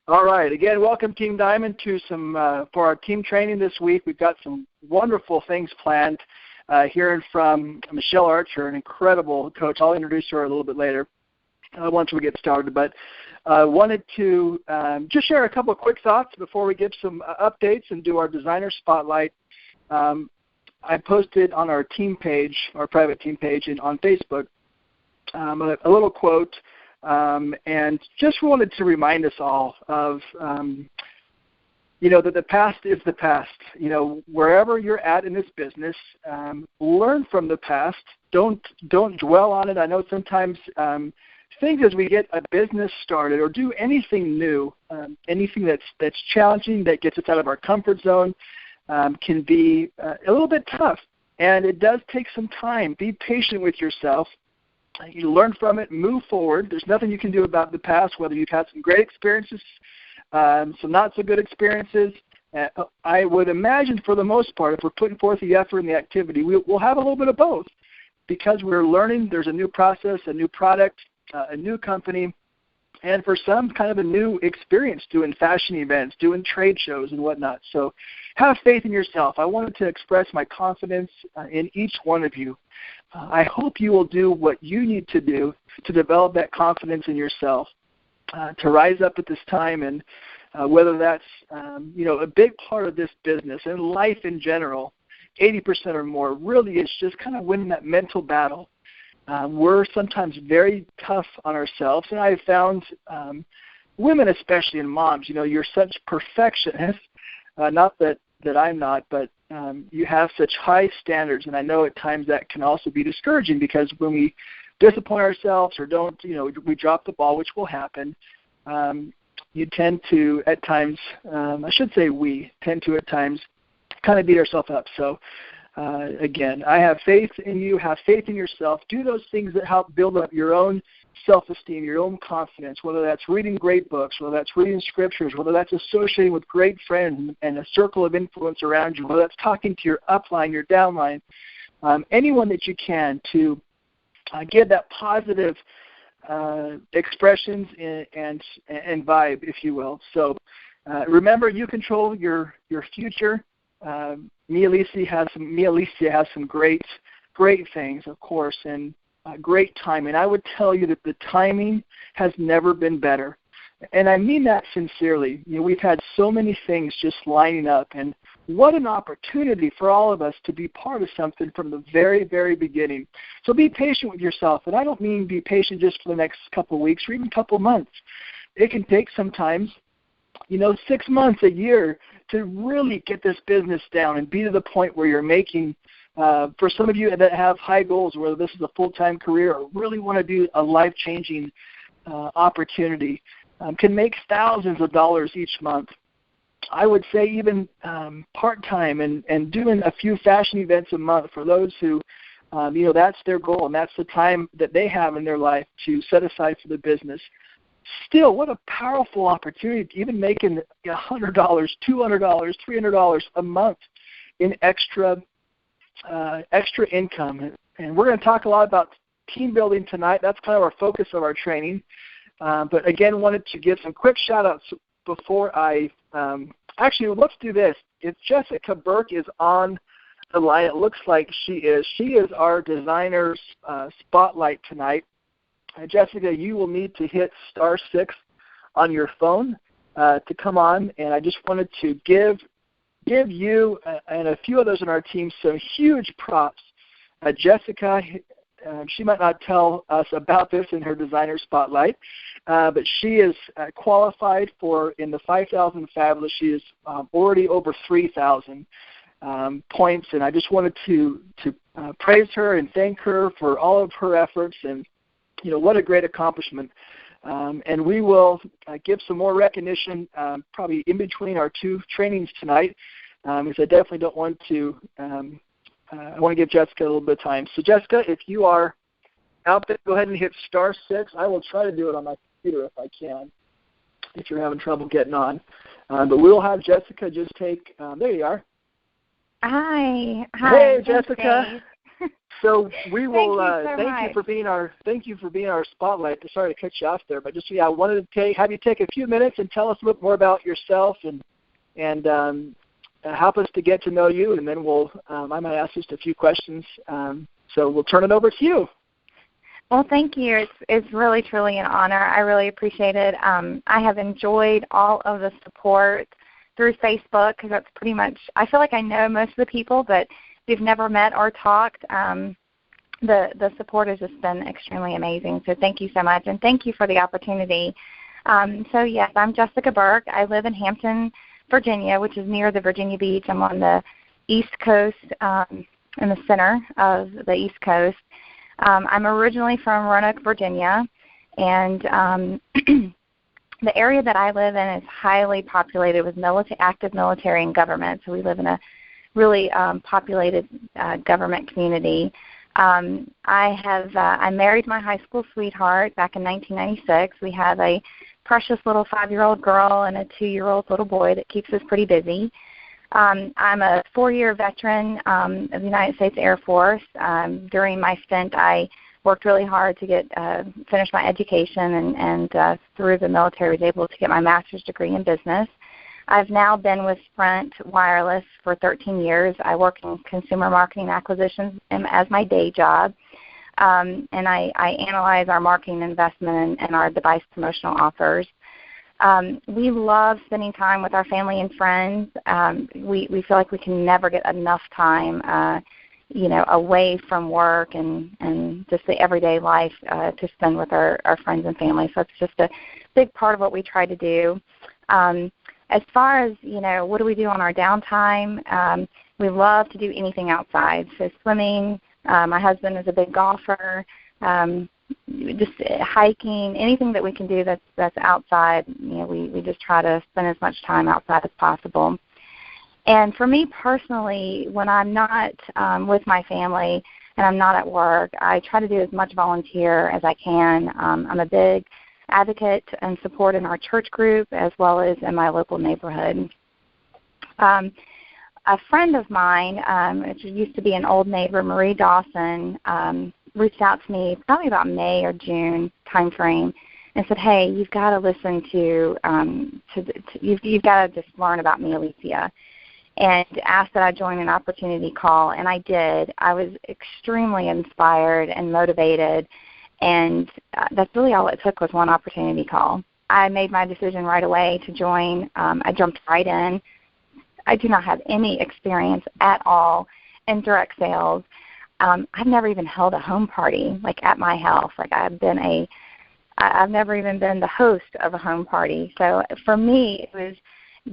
All right. Again, welcome, Team Diamond, to for our team training this week. We've got some wonderful things planned. Hearing from Michelle Archer, an incredible coach. I'll introduce her a little bit later once we get started. But I wanted to just share a couple of quick thoughts before we give some updates and do our designer spotlight. I posted on our team page, our private team page on Facebook, a little quote. And just wanted to remind us all of, that the past is the past. Wherever you're at in this business, learn from the past. Don't dwell on it. I know sometimes things as we get a business started or do anything new, anything that's challenging, that gets us out of our comfort zone, can be a little bit tough. And it does take some time. Be patient with yourself. You learn from it, move forward. There's nothing you can do about the past, whether you've had some great experiences, some not so good experiences. I would imagine for the most part, if we're putting forth the effort and the activity, we'll have a little bit of both because we're learning. There's a new process, a new product, a new company, and for some, kind of a new experience doing fashion events, doing trade shows and whatnot. So have faith in yourself. I wanted to express my confidence in each one of you. I hope you will do what you need to do to develop that confidence in yourself, to rise up at this time, and whether that's a big part of this business and life in general, 80% or more, really is just kind of winning that mental battle. We're sometimes very tough on ourselves, and I've found women especially and moms, you're such perfectionists, not that I'm not, but you have such high standards, and I know at times that can also be discouraging because when we disappoint ourselves or don't, we drop the ball, which will happen, you tend to at times, we tend to at times kind of beat ourselves up. So again, I have faith in you, have faith in yourself. Do those things that help build up your own self-esteem, your own confidence, whether that's reading great books, whether that's reading scriptures, whether that's associating with great friends and a circle of influence around you, whether that's talking to your upline, your downline, anyone that you can to give that positive expressions and vibe, if you will. So remember, you control your future. Mialisia has some great things, of course, and great timing. I would tell you that the timing has never been better. And I mean that sincerely. We've had so many things just lining up, and what an opportunity for all of us to be part of something from the very, very beginning. So be patient with yourself, and I don't mean be patient just for the next couple of weeks or even a couple of months. It can take sometimes, 6 months, a year, to really get this business down and be to the point where you're making, for some of you that have high goals, whether this is a full-time career or really want to do a life-changing opportunity, can make thousands of dollars each month. I would say even part-time and doing a few fashion events a month for those who, that's their goal and that's the time that they have in their life to set aside for the business. Still, what a powerful opportunity, even making $100, $200, $300 a month in extra income. And we're going to talk a lot about team building tonight. That's kind of our focus of our training. But again, wanted to give some quick shout-outs before I actually, let's do this. If Jessica Burke is on the line, it looks like she is. She is our designer's spotlight tonight. Jessica, you will need to hit *6 on your phone to come on, and I just wanted to give you and a few others on our team some huge props. Jessica, she might not tell us about this in her designer spotlight, but she is qualified for, in the 5,000 Fabulous, she is already over 3,000 points, and I just wanted to praise her and thank her for all of her efforts, and what a great accomplishment. And we will give some more recognition probably in between our two trainings tonight, because I definitely don't want to, I want to give Jessica a little bit of time. So Jessica, if you are out there, go ahead and hit *6. I will try to do it on my computer if I can, if you're having trouble getting on. But we'll have Jessica just take, there you are. Hi. Hey, Jessica. So we will Thank you for being our spotlight. Sorry to cut you off there, but just I wanted to have you take a few minutes and tell us a bit more about yourself and help us to get to know you, and then we'll I might ask just a few questions. So we'll turn it over to you. Well, thank you. It's really, truly an honor. I really appreciate it. I have enjoyed all of the support through Facebook because that's pretty much, I feel like I know most of the people, but we've never met or talked. The support has just been extremely amazing. So thank you so much, and thank you for the opportunity. So, yes, I'm Jessica Burke. I live in Hampton, Virginia, which is near the Virginia Beach. I'm on the East Coast, in the center of the East Coast. I'm originally from Roanoke, Virginia, and the area that I live in is highly populated with active military and government, so we live in a really populated government community. I married my high school sweetheart back in 1996. We have a precious little 5-year-old girl and a 2-year-old little boy that keeps us pretty busy. I'm a 4-year veteran of the United States Air Force. During my stint, I worked really hard to finish my education, and through the military was able to get my master's degree in business. I've now been with Sprint Wireless for 13 years. I work in consumer marketing acquisitions as my day job, and I analyze our marketing investment and our device promotional offers. We love spending time with our family and friends. We feel like we can never get enough time, away from work and just the everyday life to spend with our friends and family. So it's just a big part of what we try to do. As far as, what do we do on our downtime, we love to do anything outside. So swimming, my husband is a big golfer, just hiking, anything that we can do that's outside. We just try to spend as much time outside as possible. And for me personally, when I'm not with my family and I'm not at work, I try to do as much volunteer as I can. I'm a big advocate and support in our church group as well as in my local neighborhood. A friend of mine, which used to be an old neighbor, Marie Dawson, reached out to me probably about May or June time frame and said, "Hey, you've got to listen to you've got to just learn about Mialisia," and asked that I join an opportunity call, and I did. I was extremely inspired and motivated, and that's really all it took was one opportunity call. I made my decision right away to join. I jumped right in. I do not have any experience at all in direct sales. I've never even held a home party like at my house. Like I've never even been the host of a home party. So for me, it was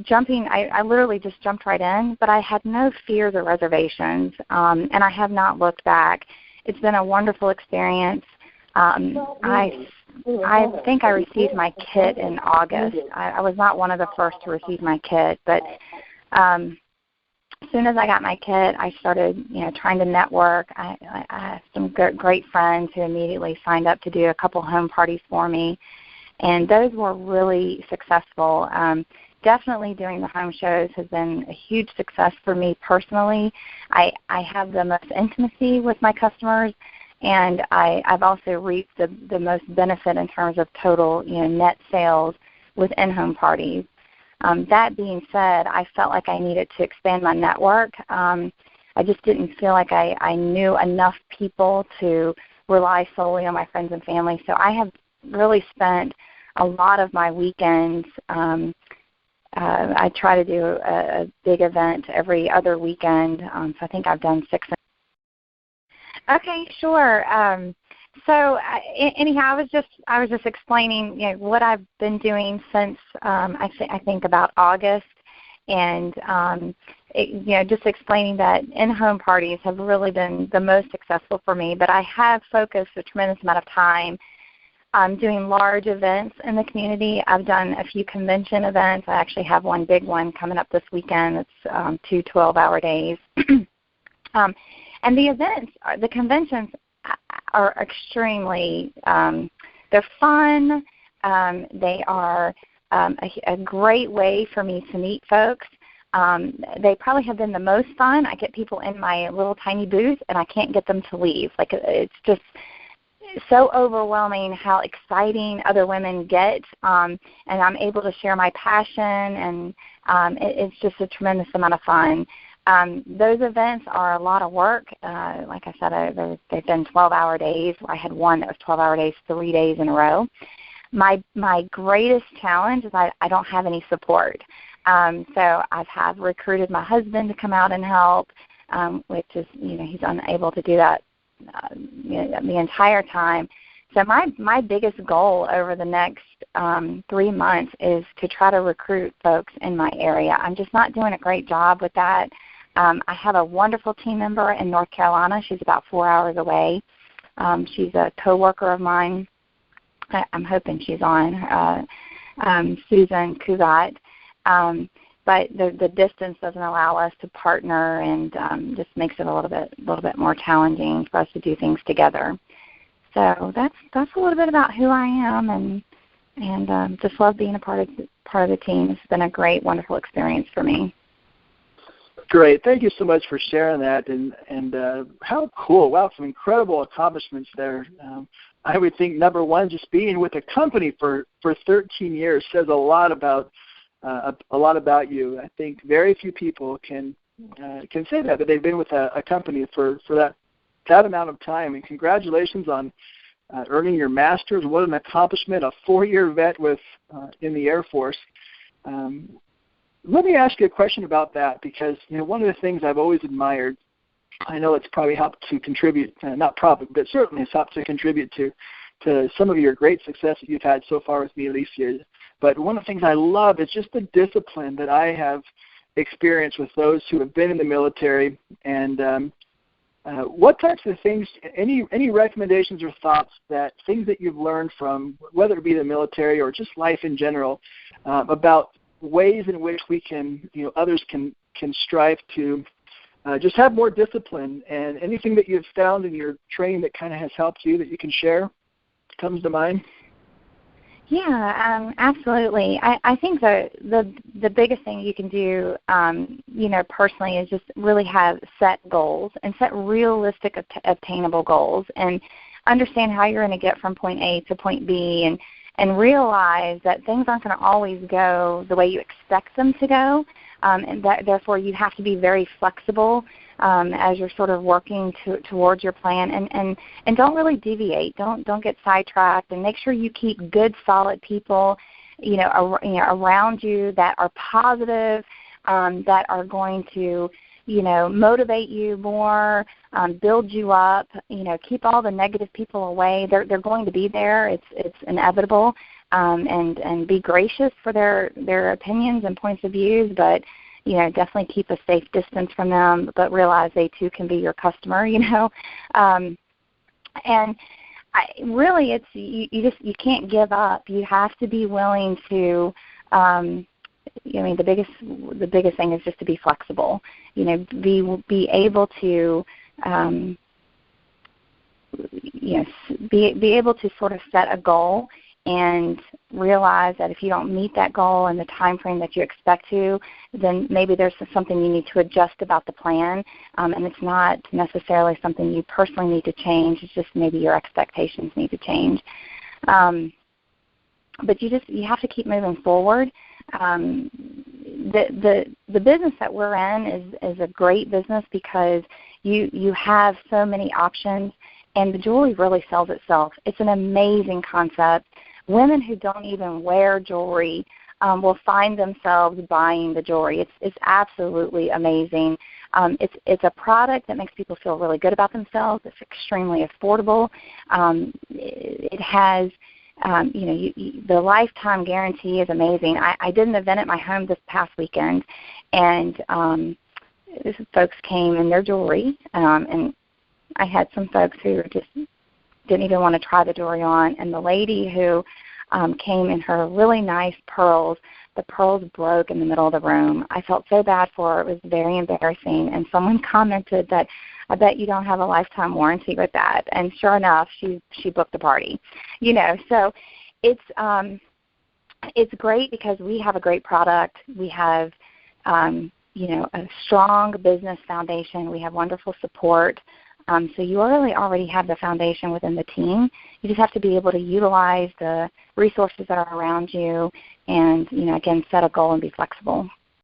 jumping. I literally just jumped right in, but I had no fears or reservations, and I have not looked back. It's been a wonderful experience. I think I received my kit in August. I was not one of the first to receive my kit, but as soon as I got my kit, I started, trying to network. I have some great friends who immediately signed up to do a couple home parties for me, and those were really successful. Definitely doing the home shows has been a huge success for me personally. I have the most intimacy with my customers, and I've also reaped the most benefit in terms of total, net sales with in-home parties. That being said, I felt like I needed to expand my network. I just didn't feel like I knew enough people to rely solely on my friends and family. So I have really spent a lot of my weekends. I try to do a big event every other weekend. So I think I've done 6. Okay, sure. So anyhow, I was just explaining, what I've been doing since I think about August, and just explaining that in-home parties have really been the most successful for me. But I have focused a tremendous amount of time doing large events in the community. I've done a few convention events. I actually have one big one coming up this weekend. It's 2 12-hour days. And the conventions are extremely, they're fun. They are a great way for me to meet folks. They probably have been the most fun. I get people in my little tiny booth, and I can't get them to leave. Like, it's just so overwhelming how exciting other women get, and I'm able to share my passion, and it's just a tremendous amount of fun. Those events are a lot of work. Like I said, they've been 12-hour days. I had one that was 12-hour days 3 days in a row. My greatest challenge is I don't have any support. So I've recruited my husband to come out and help, which is, he's unable to do that the entire time. So my biggest goal over the next 3 months is to try to recruit folks in my area. I'm just not doing a great job with that. I have a wonderful team member in North Carolina. She's about 4 hours away. She's a coworker of mine. I'm hoping she's on, Susan Kugat. But the distance doesn't allow us to partner, and just makes it a little bit more challenging for us to do things together. So that's a little bit about who I am, and just love being a part of the team. It's been a great, wonderful experience for me. Great. Thank you so much for sharing that, and how cool. Wow, some incredible accomplishments there. I would think, number one, just being with a company for 13 years says a lot about you. I think very few people can say that they've been with a company for that amount of time. And congratulations on earning your master's. What an accomplishment! A 4-year vet in the Air Force. Let me ask you a question about that, because one of the things I've always admired, I know it's probably helped to contribute, not probably, but certainly it's helped to contribute to some of your great success that you've had so far with Mialisia. But one of the things I love is just the discipline that I have experienced with those who have been in the military. And what types of things, any recommendations or thoughts, that things that you've learned from, whether it be the military or just life in general, about ways in which we can, others can strive to just have more discipline, and anything that you've found in your training that kind of has helped you that you can share comes to mind? Yeah, absolutely. I think the biggest thing you can do, personally, is just really have set goals and set realistic, obtainable goals, and understand how you're going to get from point A to point B, and realize that things aren't going to always go the way you expect them to go, and that therefore you have to be very flexible as you're sort of working towards your plan, and don't really deviate. Don't get sidetracked, and make sure you keep good, solid people, around you that are positive, that are going to, motivate you more, build you up. Keep all the negative people away. They're going to be there. It's inevitable, and be gracious for their opinions and points of views, but definitely keep a safe distance from them, but realize they too can be your customer, and really it's, you can't give up. You have to be willing to, the biggest thing is just to be flexible, be able to, be able to sort of set a goal and realize that if you don't meet that goal in the time frame that you expect to, then maybe there's something you need to adjust about the plan, and it's not necessarily something you personally need to change. It's just maybe your expectations need to change. But you have to keep moving forward. The business that we're in is a great business because you have so many options, and the jewelry really sells itself. It's an amazing concept. Women who don't even wear jewelry will find themselves buying the jewelry. It's absolutely amazing. It's a product that makes people feel really good about themselves. It's extremely affordable. It has, the lifetime guarantee is amazing. I did an event at my home this past weekend, and folks came in their jewelry, and I had some folks who just didn't even want to try the jewelry on, and the lady who came in her really nice pearls, the pearls broke in the middle of the room. I felt so bad for her. It was very embarrassing, and someone commented that, I bet you don't have a lifetime warranty with that. And sure enough, she booked the party. So it's great because we have a great product. We have a strong business foundation. We have wonderful support. So you really already have the foundation within the team. You just have to be able to utilize the resources that are around you and, again, set a goal and be flexible.